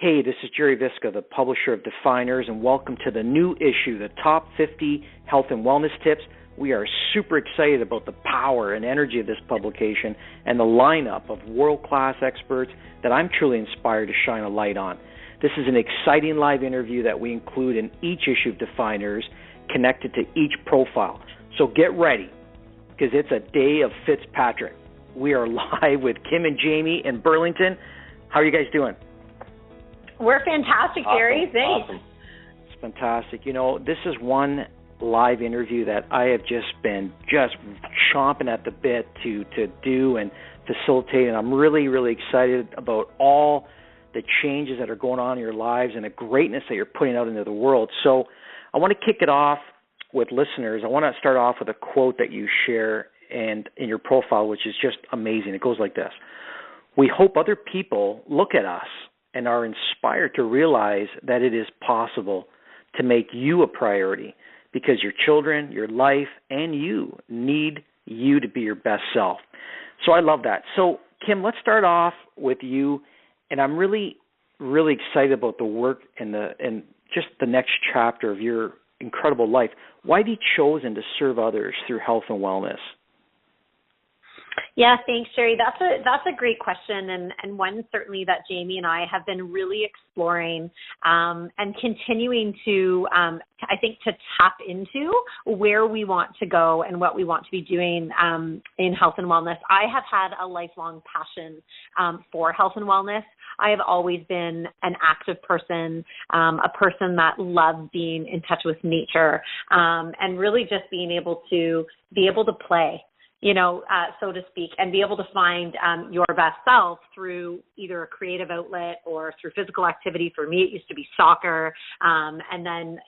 Hey, this is Gerry Visca, the publisher of Defyeneurs, and welcome to the new issue, the Top 50 Health and Wellness Tips. We are super excited about the power and energy of this publication and the lineup of world-class experts that I'm truly inspired to shine a light on. This is an exciting live interview that we include in each issue of Defyeneurs, connected to each profile. So get ready, because it's a day of Fitzpatrick. We are live with Kim and Jamie in Burlington. How are you guys doing? We're fantastic, Gerry. Thanks. Awesome. It's fantastic. You know, this is one live interview that I have just been chomping at the bit to do and facilitate, and I'm really, really excited about all the changes that are going on in your lives and the greatness that you're putting out into the world. So I want to kick it off with listeners. I want to start off with a quote that you share and in your profile, which is just amazing. It goes like this: "We hope other people look at us and are inspired to realize that it is possible to make you a priority, because your children, your life, and you need you to be your best self." So I love that. So, Kim, let's start off with you, and I'm really, really excited about the work and just the next chapter of your incredible life. Why have you chosen to serve others through health and wellness? Yeah, thanks, Gerry. That's a great question, and one certainly that Jamie and I have been really exploring and continuing to, I think, to tap into where we want to go and what we want to be doing in health and wellness. I have had a lifelong passion for health and wellness. I have always been an active person, a person that loves being in touch with nature, and really just being able to play, so to speak, and be able to find your best self through either a creative outlet or through physical activity. For me, it used to be soccer. And then,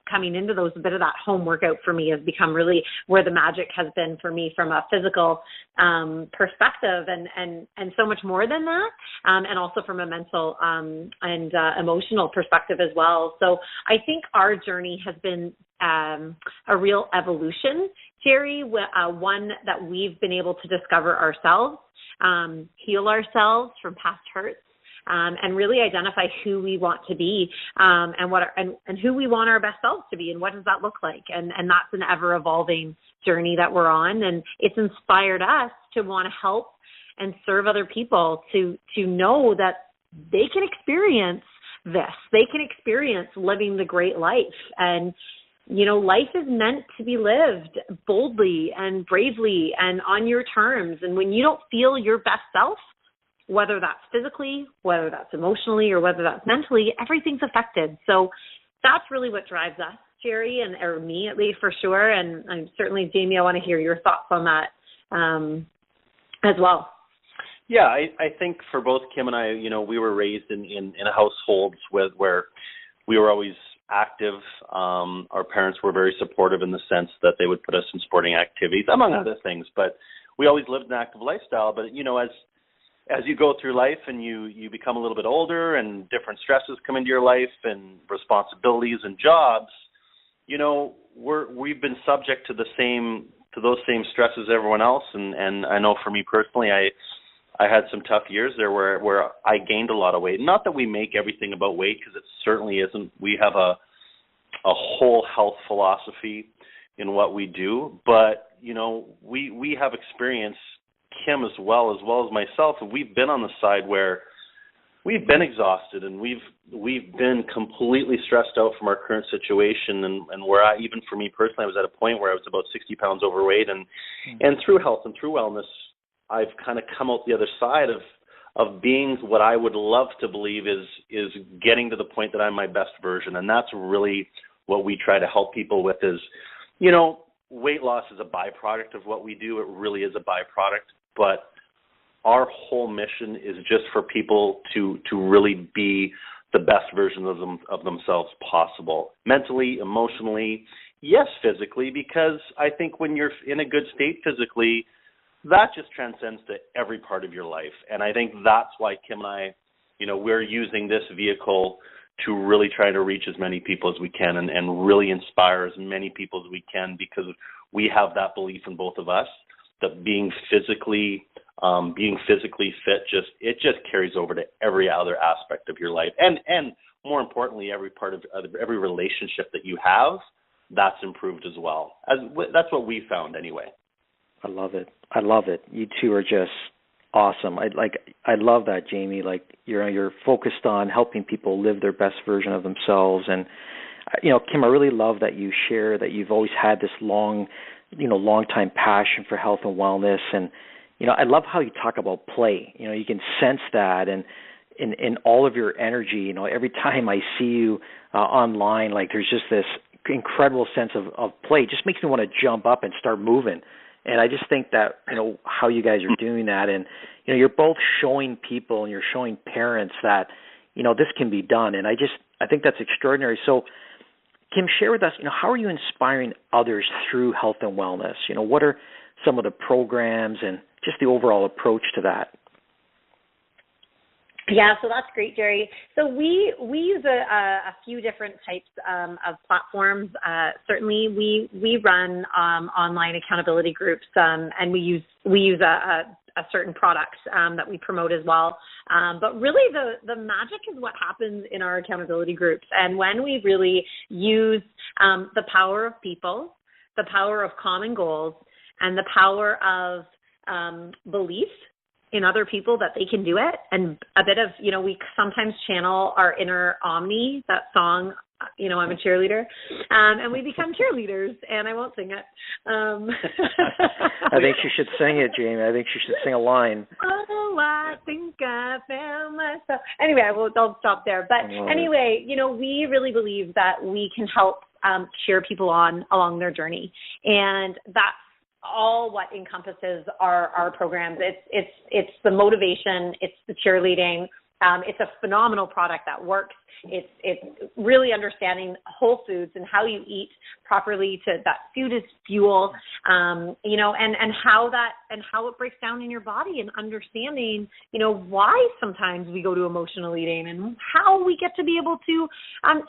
coming into those, a bit of that home workout for me has become really where the magic has been for me from a physical perspective, and so much more than that, and also from a mental and emotional perspective as well. So I think our journey has been a real evolution, Gerry, one that we've been able to discover ourselves, heal ourselves from past hurts, and really identify who we want to be, and who we want our best selves to be, and what does that look like. And that's an ever-evolving journey that we're on, and it's inspired us to want to help and serve other people to know that they can experience this. They can experience living the great life. And life is meant to be lived boldly and bravely and on your terms. And when you don't feel your best self, whether that's physically, whether that's emotionally, or whether that's mentally, everything's affected. So that's really what drives us, Gerry, or me at least, for sure. And certainly, Jamie, I want to hear your thoughts on that as well. Yeah, I think for both Kim and I, we were raised in households where we were always active. Our parents were very supportive in the sense that they would put us in sporting activities, among other things. But we always lived an active lifestyle. But as you go through life and you become a little bit older and different stresses come into your life and responsibilities and jobs, we've been subject to those same stresses as everyone else. And I know for me personally, I had some tough years there where I gained a lot of weight. Not that we make everything about weight, because it certainly isn't. We have a whole health philosophy in what we do. But, we have experienced, Kim as well as myself, and we've been on the side where we've been exhausted and we've been completely stressed out from our current situation. And where even for me personally, I was at a point where I was about 60 pounds overweight. And through health and through wellness, I've kind of come out the other side of being what I would love to believe is getting to the point that I'm my best version. And that's really what we try to help people with is, weight loss is a byproduct of what we do. It really is a byproduct. But our whole mission is just for people to really be the best version of themselves possible, mentally, emotionally, yes, physically, because I think when you're in a good state physically, that just transcends to every part of your life. And I think that's why Kim and I, we're using this vehicle to really try to reach as many people as we can and really inspire as many people as we can, because we have that belief in both of us that being physically being physically fit, it just carries over to every other aspect of your life. And more importantly, every part of every relationship that you have, that's improved as well. That's what we found anyway. I love it. You two are just awesome. I love that, Jamie. Like you're focused on helping people live their best version of themselves. And Kim, I really love that you share that you've always had this long time passion for health and wellness. And I love how you talk about play. You can sense that, and in all of your energy. Every time I see you online, like there's just this incredible sense of play. It just makes me want to jump up and start moving. And I just think that, how you guys are doing that, and, you're both showing people and you're showing parents that, this can be done. And I think that's extraordinary. So, Kim, share with us, how are you inspiring others through health and wellness? What are some of the programs and just the overall approach to that? Yeah, so that's great, Gerry. So we use a few different types of platforms. Certainly, we run online accountability groups, and we use a certain products that we promote as well. But really, the magic is what happens in our accountability groups, and when we really use the power of people, the power of common goals, and the power of belief in other people that they can do it, and a bit of, we sometimes channel our inner Omni, that song, I'm a cheerleader, and we become cheerleaders, and I won't sing it. I think she should sing it, Jamie. I think she should sing a line. Oh, I think I found myself. Anyway, I'll stop there. But anyway, we really believe that we can help cheer people on along their journey, and that's all what encompasses our programs. It's the motivation, it's the cheerleading. It's a phenomenal product that works. It's really understanding whole foods and how you eat properly to that food is fuel, and how it breaks down in your body, and understanding, why sometimes we go to emotional eating, and how we get to be able to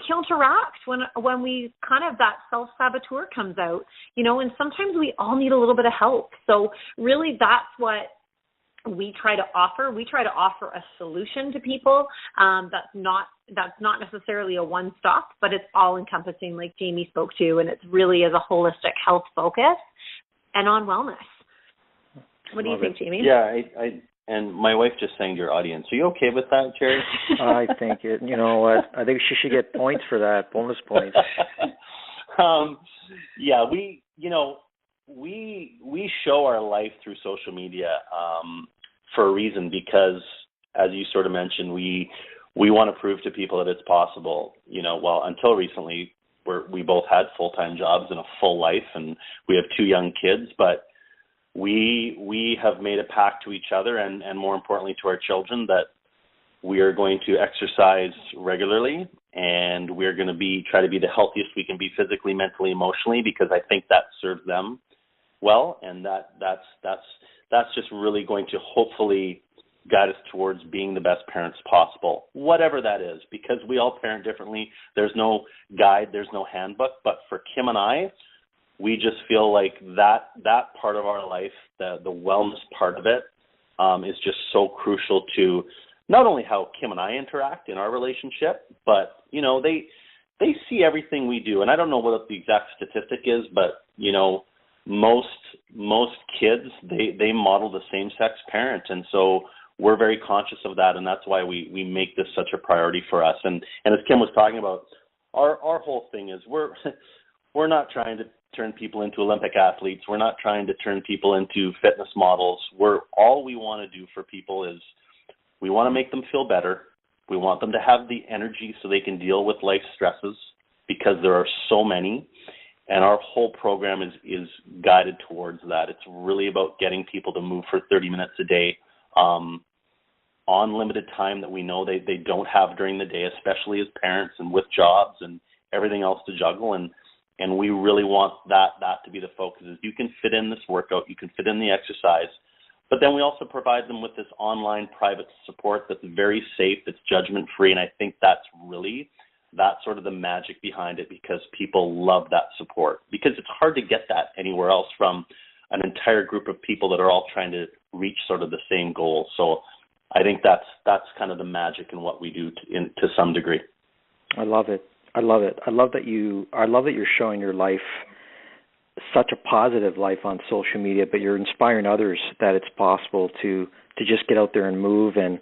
counteract when we kind of that self-saboteur comes out, and sometimes we all need a little bit of help. So really that's what we try to offer. We try to offer a solution to people that's not necessarily a one-stop, but it's all-encompassing, like Jamie spoke to, and it's really as a holistic health focus and on wellness. What do you think, Jamie? Yeah, I and my wife just sang to your audience. Are you okay with that, Gerry? I think it. I think she should get points for that, bonus points. Yeah, we show our life through social media for a reason, because, as you sort of mentioned, we want to prove to people that it's possible. Well, until recently, we both had full-time jobs and a full life, and we have 2 young kids, but we have made a pact to each other and more importantly to our children that we are going to exercise regularly, and we're going to try to be the healthiest we can be physically, mentally, emotionally, because I think that serves them well, and that's just really going to hopefully guide us towards being the best parents possible, whatever that is, because we all parent differently. There's no guide, there's no handbook, but for Kim and I, we just feel like that part of our life, the wellness part of it, is just so crucial to not only how Kim and I interact in our relationship, but, they see everything we do. And I don't know what the exact statistic is, but, most kids, they model the same-sex parent. And so we're very conscious of that, and that's why we make this such a priority for us. And as Kim was talking about, our whole thing is we're not trying to turn people into Olympic athletes. We're not trying to turn people into fitness models. All we want to do for people is we want to make them feel better. We want them to have the energy so they can deal with life stresses, because there are so many. And our whole program is guided towards that. It's really about getting people to move for 30 minutes a day on limited time that we know they don't have during the day, especially as parents and with jobs and everything else to juggle. And we really want that to be the focus, is you can fit in this workout, you can fit in the exercise, but then we also provide them with this online private support that's very safe, it's judgment-free, and I think that's sort of the magic behind it, because people love that support, because it's hard to get that anywhere else from an entire group of people that are all trying to reach sort of the same goal. So I think that's kind of the magic in what we do to some degree. I love it. I love that you're showing your life, such a positive life on social media, but you're inspiring others that it's possible to just get out there and move. And,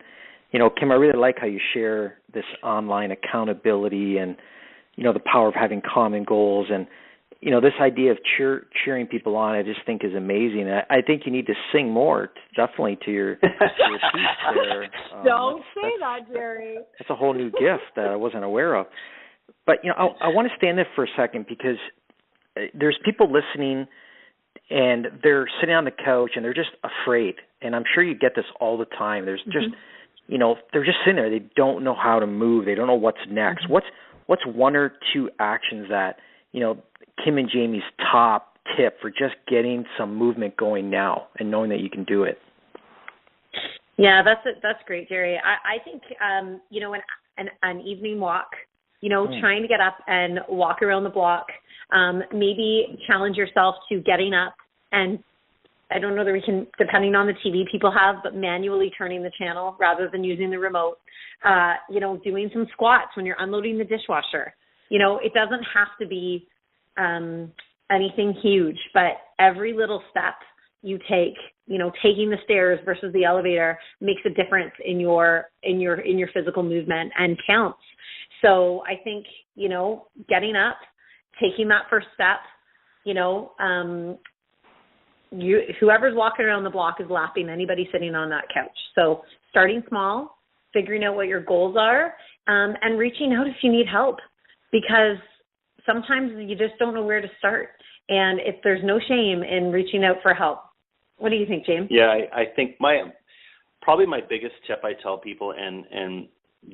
you know, Kim, I really like how you share this online accountability and, you know, the power of having common goals. And, you know, this idea of cheering people on, I just think is amazing. I think you need to sing more, definitely, to your piece there. Don't say that, Gerry. That's a whole new gift that I wasn't aware of. But, you know, I want to stand there for a second, because there's people listening and they're sitting on the couch and they're just afraid. And I'm sure you get this all the time. There's just, you know, they're just sitting there. They don't know how to move. They don't know what's next. What's one or two actions that, you know, Kim and Jamie's top tip for just getting some movement going now and knowing that you can do it? Yeah, that's great, Gerry. I think, you know, an evening walk, you know, trying to get up and walk around the block, maybe challenge yourself to getting up and, I don't know that we can, depending on the TV people have, but manually turning the channel rather than using the remote, you know, doing some squats when you're unloading the dishwasher. You know, it doesn't have to be anything huge, but every little step you take, you know, taking the stairs versus the elevator makes a difference in your physical movement and counts. So I think, you know, getting up, taking that first step, you know, whoever's walking around the block is lapping anybody sitting on that couch. So starting small, figuring out what your goals are, and reaching out if you need help, because sometimes you just don't know where to start. And if there's no shame in reaching out for help. What do you think, James? Yeah, I think probably my biggest tip I tell people, and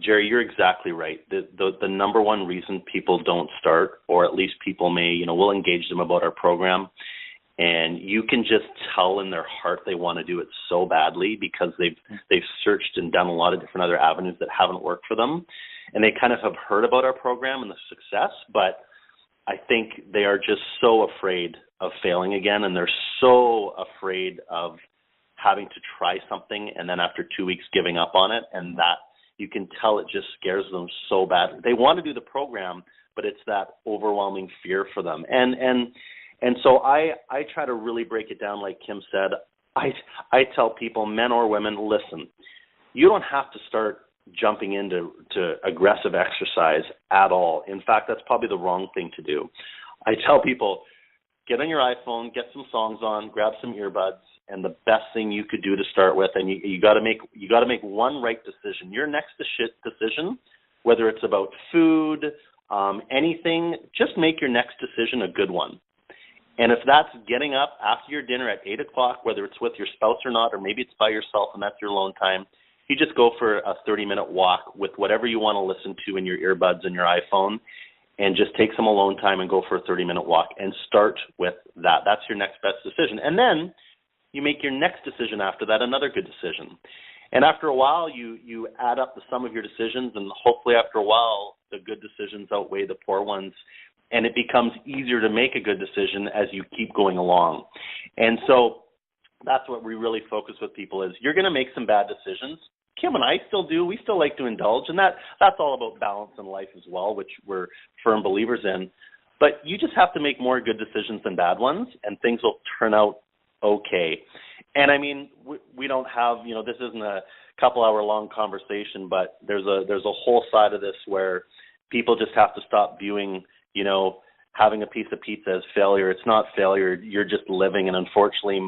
Gerry, you're exactly right. The number one reason people don't start, or at least people may, you know, we'll engage them about our program, and you can just tell in their heart they want to do it so badly because they've searched and done a lot of different other avenues that haven't worked for them, and they kind of have heard about our program and the success, but I think they are just so afraid of failing again, and they're so afraid of having to try something and then after 2 weeks giving up on it, and that you can tell it just scares them so bad. They want to do the program, but it's that overwhelming fear for them. And so I try to really break it down, like Kim said. I tell people, men or women, listen, you don't have to start jumping into aggressive exercise at all. In fact, that's probably the wrong thing to do. I tell people, get on your iPhone, get some songs on, grab some earbuds, and the best thing you could do to start with, and you got to make one right decision. Your next decision, whether it's about food, anything, just make your next decision a good one. And if that's getting up after your dinner at 8 o'clock, whether it's with your spouse or not, or maybe it's by yourself and that's your alone time, you just go for a 30-minute walk with whatever you want to listen to in your earbuds and your iPhone, and just take some alone time and go for a 30-minute walk and start with that. That's your next best decision. And then you make your next decision after that another good decision. And after a while, you add up the sum of your decisions, and hopefully after a while, the good decisions outweigh the poor ones, and it becomes easier to make a good decision as you keep going along. And so that's what we really focus with people is you're going to make some bad decisions. Kim and I still do. We still like to indulge, and that's all about balance in life as well, which we're firm believers in. But you just have to make more good decisions than bad ones, and things will turn out okay. And I mean, we don't have, you know, this isn't a couple-hour-long conversation, but there's a whole side of this where people just have to stop viewing, you know, having a piece of pizza as failure. It's not failure. You're just living, and unfortunately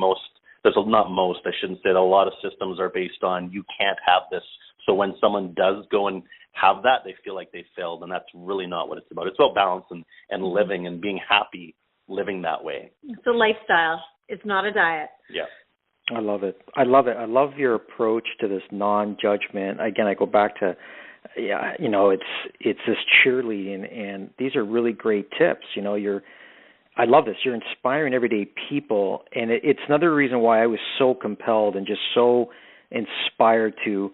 I shouldn't say that. A lot of systems are based on you can't have this. So when someone does go and have that, they feel like they failed, and that's really not what it's about. It's about balance and living and being happy living that way. It's a lifestyle. It's not a diet. Yeah. I love it. I love your approach to this non-judgment. Again, I go back to, you know, it's this cheerleading, and these are really great tips. You know, I love this. You're inspiring everyday people, and it's another reason why I was so compelled and just so inspired to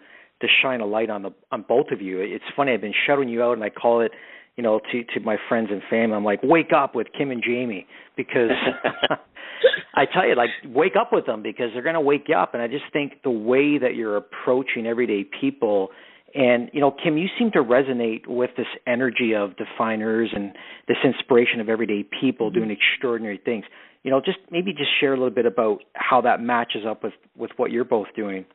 shine a light on both of you. It's funny, I've been shouting you out, and I call it, you know, to my friends and family, I'm like, wake up with Kim and Jamie, because I tell you, like, wake up with them because they're going to wake you up. And I just think the way that you're approaching everyday people, and, you know, Kim, you seem to resonate with this energy of Defyeneurs and this inspiration of everyday people doing extraordinary things. You know, just share a little bit about how that matches up with what you're both doing.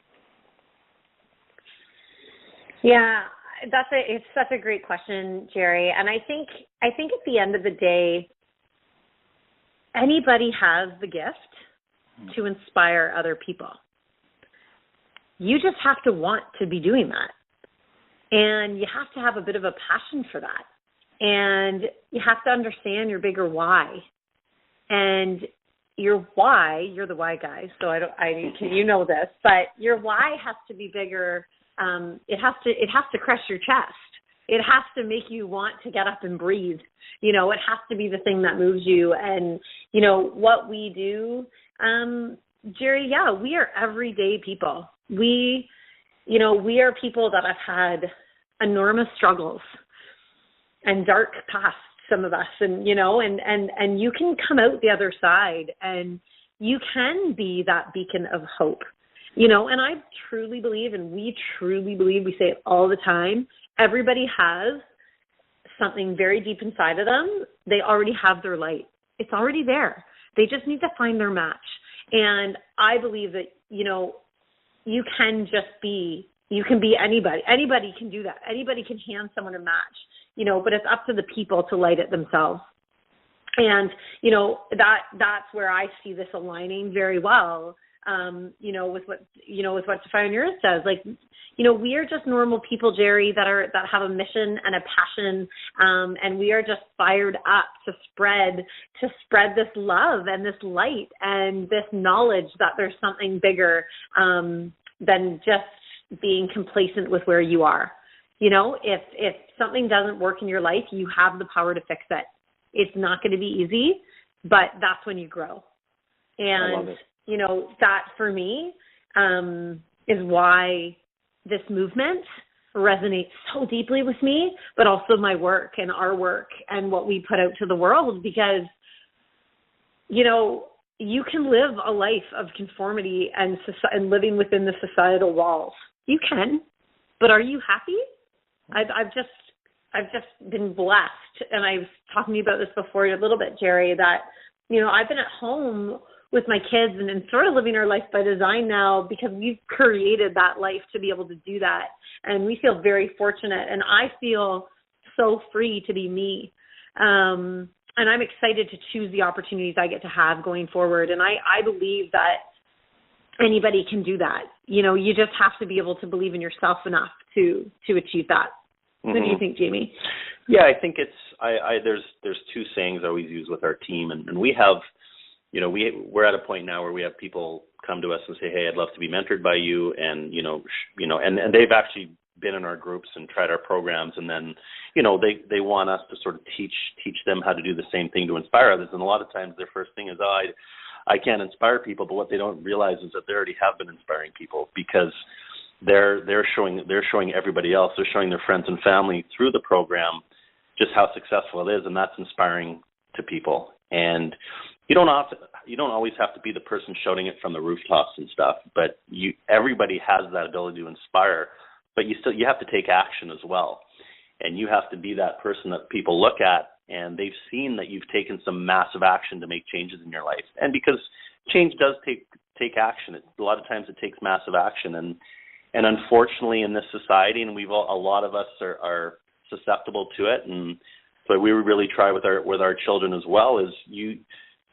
Yeah, it's such a great question, Gerry. And I think at the end of the day, anybody has the gift to inspire other people. You just have to want to be doing that. And you have to have a bit of a passion for that. And you have to understand your bigger why. And your why, you're the why guy, so you know this, but your why has to be bigger. It has to crush your chest. It has to make you want to get up and breathe. You know, it has to be the thing that moves you. And, you know, what we do, Gerry, yeah, we are everyday people. We are people that have had enormous struggles and dark pasts, some of us, and, you know, and you can come out the other side and you can be that beacon of hope, you know, and I truly believe, and we truly believe, we say it all the time, everybody has something very deep inside of them. They already have their light. It's already there. They just need to find their match. And I believe that, you know, you can be anybody. Anybody can do that. Anybody can hand someone a match, you know, but it's up to the people to light it themselves. And, you know, that's where I see this aligning very well, you know, with what Defyeneurs does. Like, you know, we are just normal people, Gerry, that have a mission and a passion, and we are just fired up to spread this love and this light and this knowledge that there's something bigger than just being complacent with where you are. You know, if something doesn't work in your life, you have the power to fix it. It's not going to be easy, but that's when you grow. And, I love it. You know, that for me is why this movement resonates so deeply with me, but also my work and our work and what we put out to the world, because, you know, you can live a life of conformity and living within the societal walls. You can, but are you happy? I've just been blessed, and I was talking to you about this before a little bit, Gerry, that, you know, I've been at home with my kids and sort of living our life by design now, because we've created that life to be able to do that. And we feel very fortunate, and I feel so free to be me. And I'm excited to choose the opportunities I get to have going forward. And I believe that anybody can do that. You know, you just have to be able to believe in yourself enough to achieve that. Mm-hmm. What do you think, Jamie? Yeah, I think there's two sayings I always use with our team, and we have, you know, we're at a point now where we have people come to us and say, hey, I'd love to be mentored by you, and and they've actually been in our groups and tried our programs, and then, you know, they want us to sort of teach them how to do the same thing to inspire others. And a lot of times their first thing is, I can't inspire people, but what they don't realize is that they already have been inspiring people, because they're showing everybody else, they're showing their friends and family through the program just how successful it is, and that's inspiring to people. And you don't always have to be the person shouting it from the rooftops and stuff, but everybody has that ability to inspire, but you have to take action as well. And you have to be that person that people look at and they've seen that you've taken some massive action to make changes in your life. And because change does take action, a lot of times it takes massive action. And unfortunately in this society, and a lot of us are susceptible to it, and so we really try with our children as well, is you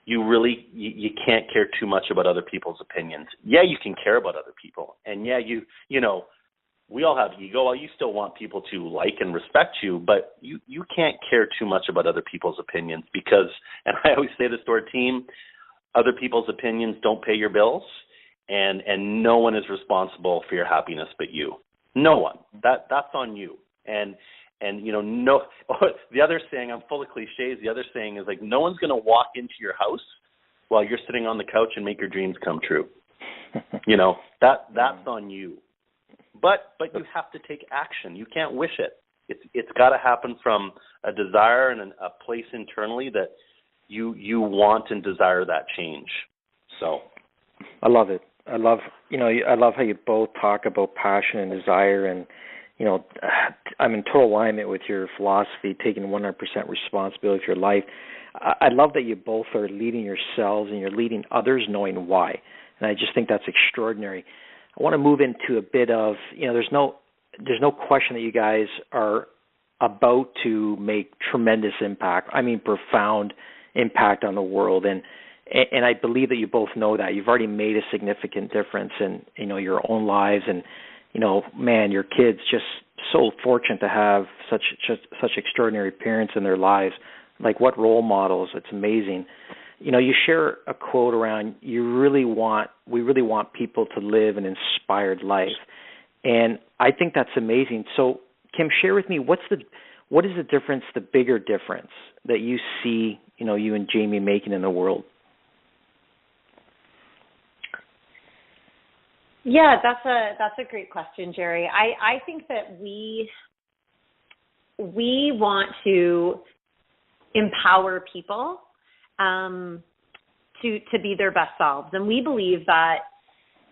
can't care too much about other people's opinions. Yeah, you can care about other people, and yeah, you know, we all have ego. You still want people to like and respect you, but you can't care too much about other people's opinions, because, and I always say this to our team, other people's opinions don't pay your bills, and no one is responsible for your happiness but you. No one. That's on you. And you know, no. The other saying, I'm full of cliches. The other saying is, like, no one's going to walk into your house while you're sitting on the couch and make your dreams come true. You know, that's on you. But you have to take action. You can't wish it. It's got to happen from a desire and a place internally that you want and desire that change. So I love it. I love how you both talk about passion and desire, and I'm in total alignment with your philosophy, taking 100% responsibility for your life. I love that you both are leading yourselves and you're leading others knowing why. And I just think that's extraordinary. I want to move into a bit of, there's no question that you guys are about to make tremendous impact. I mean, profound impact on the world. And I believe that you both know that. You've already made a significant difference in, your own lives. And, man, your kids just so fortunate to have such extraordinary parents in their lives. Like, what role models? It's amazing. You share a quote around we really want people to live an inspired life. And I think that's amazing. So, Kim, share with me, what is the difference, the bigger difference that you see, you and Jamie making in the world? Yeah, that's a great question, Gerry. I think that we want to empower people to be their best selves, and we believe that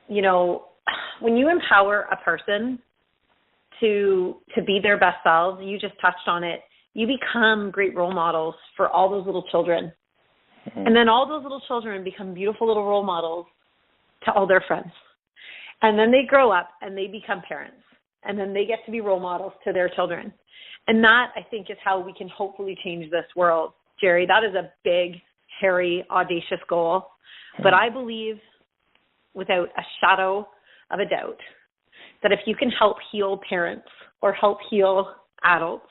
when you empower a person to be their best selves, you just touched on it. You become great role models for all those little children, and then all those little children become beautiful little role models to all their friends. And then they grow up and they become parents. And then they get to be role models to their children. And that, I think, is how we can hopefully change this world. Gerry, that is a big, hairy, audacious goal. But I believe, without a shadow of a doubt, that if you can help heal parents or help heal adults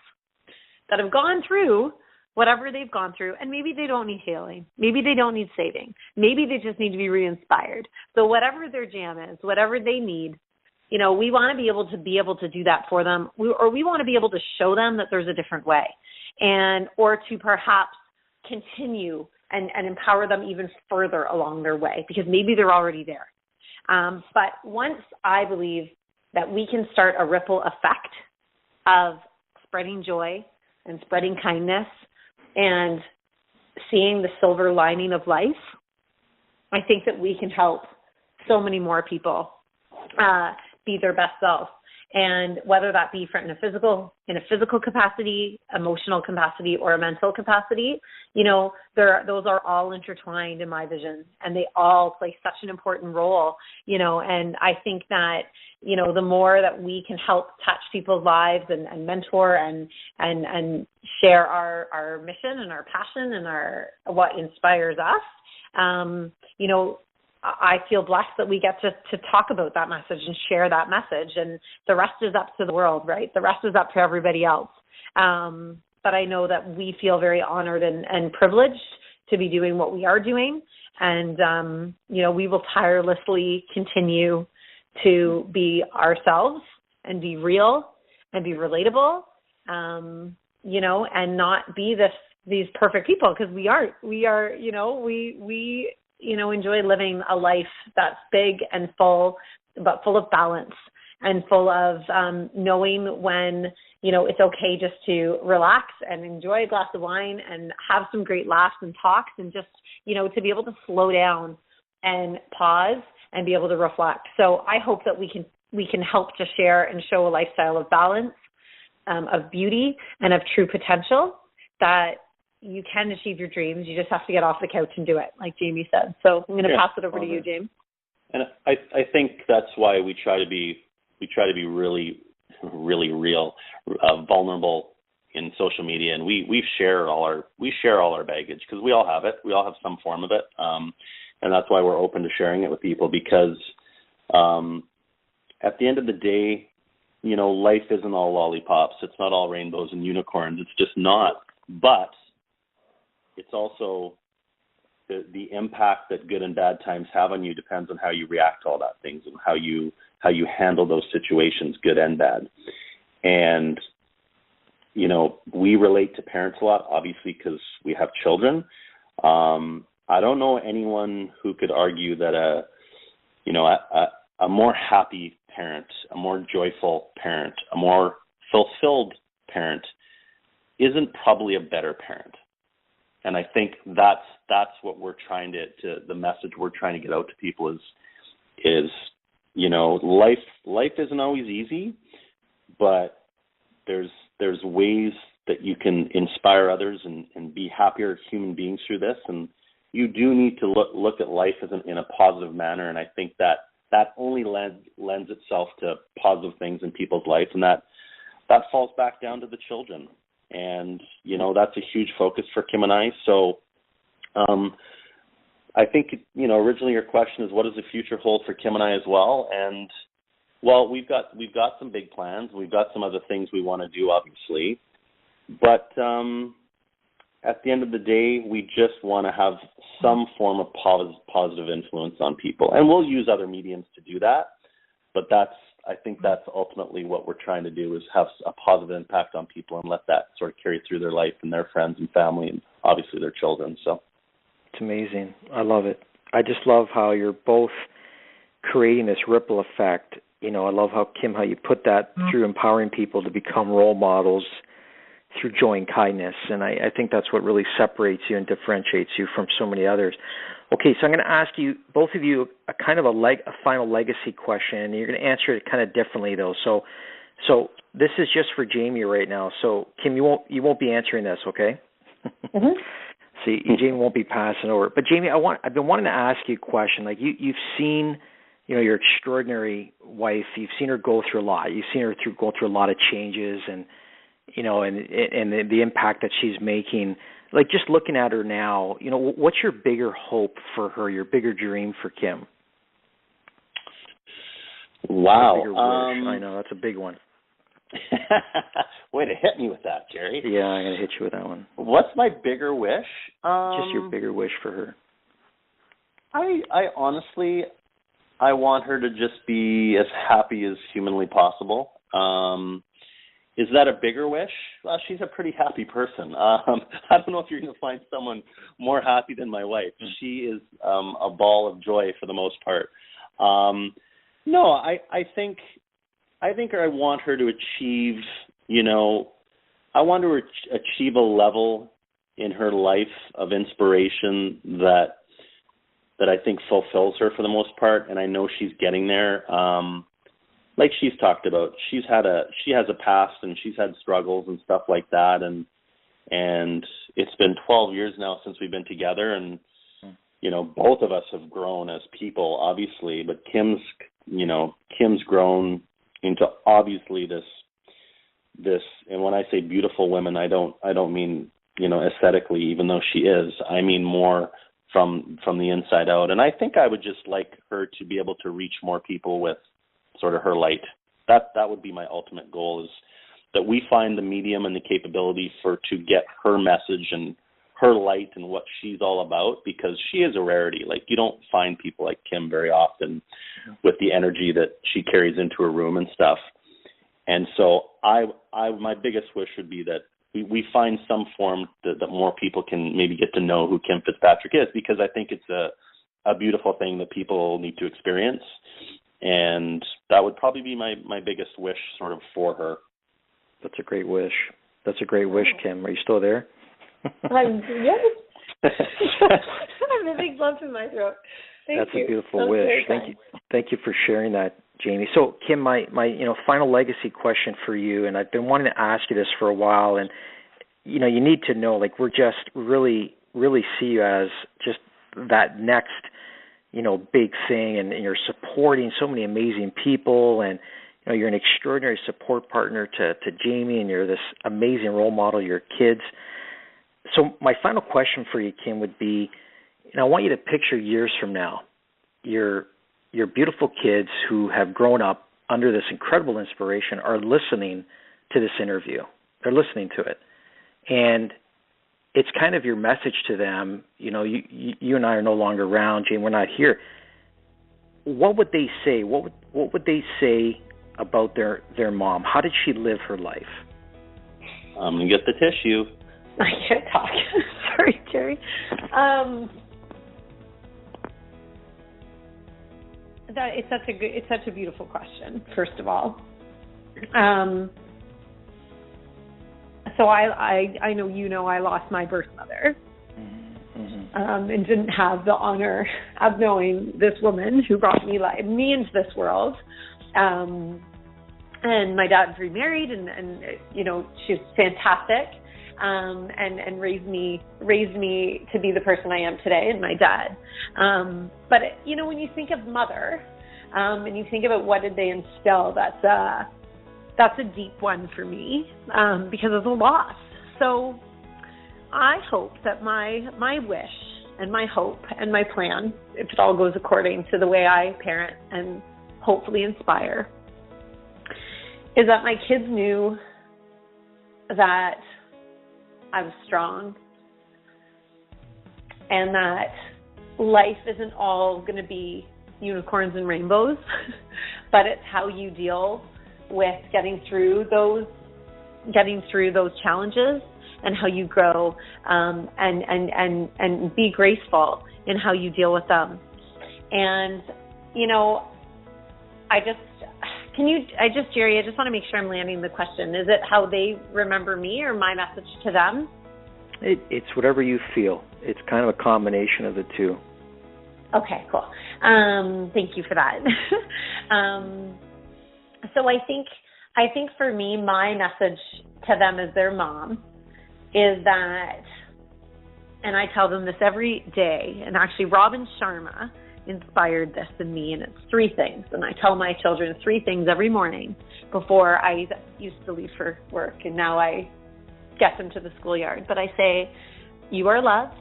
that have gone through whatever they've gone through, and maybe they don't need healing, maybe they don't need saving, maybe they just need to be re-inspired. So whatever their jam is, whatever they need, we want to be able to do that for them, we want to be able to show them that there's a different way, or to perhaps continue and empower them even further along their way, because maybe they're already there. But once I believe that we can start a ripple effect of spreading joy and spreading kindness and seeing the silver lining of life, I think that we can help so many more people be their best self. And whether that be in a physical capacity, emotional capacity, or a mental capacity, those are all intertwined in my vision, and they all play such an important role, and I think that, the more that we can help touch people's lives and mentor and share our mission and our passion and what inspires us, I feel blessed that we get to talk about that message and share that message, and the rest is up to the world, right? The rest is up to everybody else. But I know that we feel very honored and privileged to be doing what we are doing, and we will tirelessly continue to be ourselves and be real and be relatable, and not be these perfect people, because we aren't. We are, we enjoy living a life that's big and full, but full of balance and full of knowing when, it's okay just to relax and enjoy a glass of wine and have some great laughs and talks, and just, to be able to slow down and pause and be able to reflect. So I hope that we can help to share and show a lifestyle of balance, of beauty, and of true potential, that you can achieve your dreams. You just have to get off the couch and do it, like Jamie said. So I'm going to pass it over to you, James. And I think that's why we try to be really, really real, vulnerable in social media, and we share all our baggage, because we all have it. We all have some form of it, and that's why we're open to sharing it with people, because at the end of the day, life isn't all lollipops. It's not all rainbows and unicorns. It's just not. But it's also the impact that good and bad times have on you depends on how you react to all that things, and how you handle those situations, good and bad. And we relate to parents a lot, obviously, because we have children. I don't know anyone who could argue that a more happy parent, a more joyful parent, a more fulfilled parent isn't probably a better parent. I think that's what we're trying to the message we're trying to get out to people is life isn't always easy, but there's ways that you can inspire others and be happier human beings through this, and you do need to look at life as in a positive manner, and I think that only lends itself to positive things in people's life, and that falls back down to the children. And, that's a huge focus for Kim and I. So I think, originally your question is what does the future hold for Kim and I as well? And, well, we've got some big plans. We've got some other things we want to do, obviously. But at the end of the day, we just want to have some form of positive influence on people. And we'll use other mediums to do that. But I think that's ultimately what we're trying to do, is have a positive impact on people and let that sort of carry through their life and their friends and family and obviously their children. So it's amazing. I love it. I just love how you're both creating this ripple effect. I love how, Kim, how you put that through empowering people to become role models through joy and kindness. And I think that's what really separates you and differentiates you from so many others. Okay, so I'm going to ask you, both of you, a kind of a final legacy question, and you're going to answer it kind of differently, though. So this is just for Jamie right now. So, Kim, you won't be answering this, okay? Mm-hmm. See, Jamie won't be passing over. But Jamie, I've been wanting to ask you a question. Like you've seen, your extraordinary wife. You've seen her go through a lot. You've seen her go through a lot of changes, and and the impact that she's making. Like, just looking at her now, what's your bigger hope for her, your bigger dream for Kim? Wow. Bigger wish. I know, that's a big one. Way to hit me with that, Gerry. Yeah, I'm going to hit you with that one. What's my bigger wish? Just your bigger wish for her. I honestly, I want her to just be as happy as humanly possible. Is that a bigger wish? Well, she's a pretty happy person. I don't know if you're going to find someone more happy than my wife. She is a ball of joy for the most part. No, I think I want her to achieve, I want her to achieve a level in her life of inspiration that I think fulfills her for the most part, and I know she's getting there. Like she's talked about, she has a past and she's had struggles and stuff like that, and it's been 12 years now since we've been together, and both of us have grown as people, obviously, but Kim's grown into obviously this, and when I say beautiful women, I don't mean aesthetically, even though she is. I mean more from the inside out, and I think I would just like her to be able to reach more people with sort of her light. That would be my ultimate goal, is that we find the medium and the capability to get her message and her light and what she's all about, because she is a rarity. Like, you don't find people like Kim very often with the energy that she carries into a room and stuff. And so my biggest wish would be that we find some form that more people can maybe get to know who Kim Fitzpatrick is, because I think it's a beautiful thing that people need to experience. And that would probably be my biggest wish sort of for her. That's a great wish. That's a great wish, Kim. Are you still there? Yes. I'm a big lump in my throat. That's a beautiful wish. Thank you for sharing that, Jamie. So, Kim, my final legacy question for you, and I've been wanting to ask you this for a while, and you need to know, like, we're just really see you as just that next big thing, and you're supporting so many amazing people, and you're an extraordinary support partner to Jamie, and you're this amazing role model to your kids. So my final question for you, Kim, would be, I want you to picture years from now, your beautiful kids who have grown up under this incredible inspiration are listening to this interview. They're listening to it, and it's kind of your message to them. You and I are no longer around, Jane. We're not here. What would they say? What would they say about their mom? How did she live her life? I'm gonna get the tissue. I can't talk. Sorry, Gerry. It's such a beautiful question. First of all. So I know I lost my birth mother, and didn't have the honor of knowing this woman who brought me into this world. And my dad's remarried, and she's fantastic, and raised me to be the person I am today, and my dad. But when you think of mother, and you think about what did they instill, that's a deep one for me, because of the loss. So I hope that my wish and my hope and my plan, if it all goes according to the way I parent and hopefully inspire, is that my kids knew that I was strong and that life isn't all going to be unicorns and rainbows, but it's how you deal with getting through those challenges, and how you grow, and be graceful in how you deal with them. And Gerry, I just want to make sure I'm landing the question. Is it how they remember me, or my message to them? It's whatever you feel. It's kind of a combination of the two. Okay, cool. Thank you for that. So I think for me, my message to them as their mom is that, and I tell them this every day, and actually Robin Sharma inspired this in me, and it's 3 things. And I tell my children 3 things every morning before I used to leave for work, and now I get them to the schoolyard. But I say, you are loved,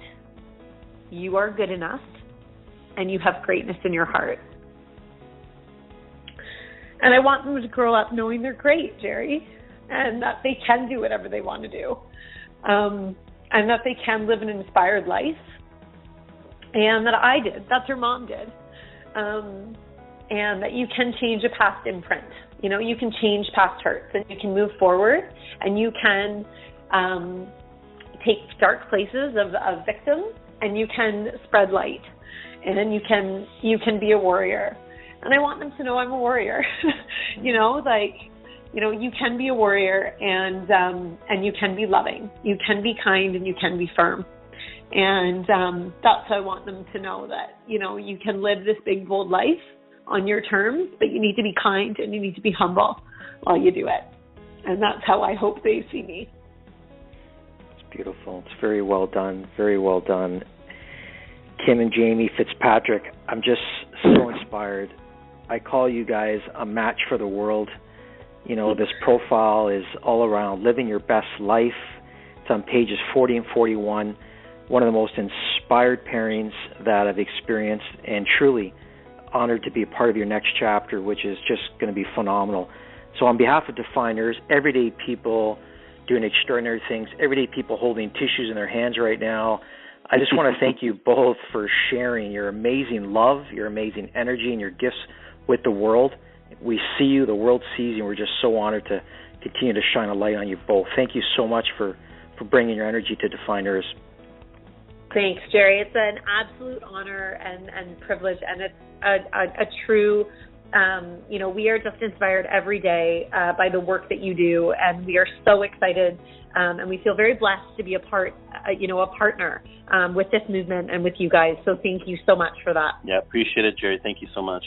you are good enough, and you have greatness in your heart. And I want them to grow up knowing they're great, Gerry, and that they can do whatever they want to do, and that they can live an inspired life, and that I did, that their mom did, and that you can change a past imprint. You can change past hurts, and you can move forward, and you can take dark places of victims, and you can spread light, and you can be a warrior. And I want them to know I'm a warrior. You can be a warrior, and you can be loving. You can be kind, and you can be firm. And that's how I want them to know, that, you can live this big, bold life on your terms, but you need to be kind and you need to be humble while you do it. And that's how I hope they see me. It's beautiful. It's very well done. Very well done. Kim and Jamie Fitzpatrick, I'm just so inspired. I call you guys a match for the world. This profile is all around living your best life. It's on pages 40 and 41. One of the most inspired pairings that I've experienced, and truly honored to be a part of your next chapter, which is just going to be phenomenal. So on behalf of Defyeneurs, everyday people doing extraordinary things, everyday people holding tissues in their hands right now, I just want to thank you both for sharing your amazing love, your amazing energy, and your gifts with the world. We see you, the world sees you, and we're just so honored to continue to shine a light on you both. Thank you so much for bringing your energy to Defyeneurs. Thanks, Gerry. It's an absolute honor and privilege, and it's a true, we are just inspired every day by the work that you do, and we are so excited, and we feel very blessed to be a partner with this movement and with you guys. So thank you so much for that. Yeah, appreciate it, Gerry. Thank you so much.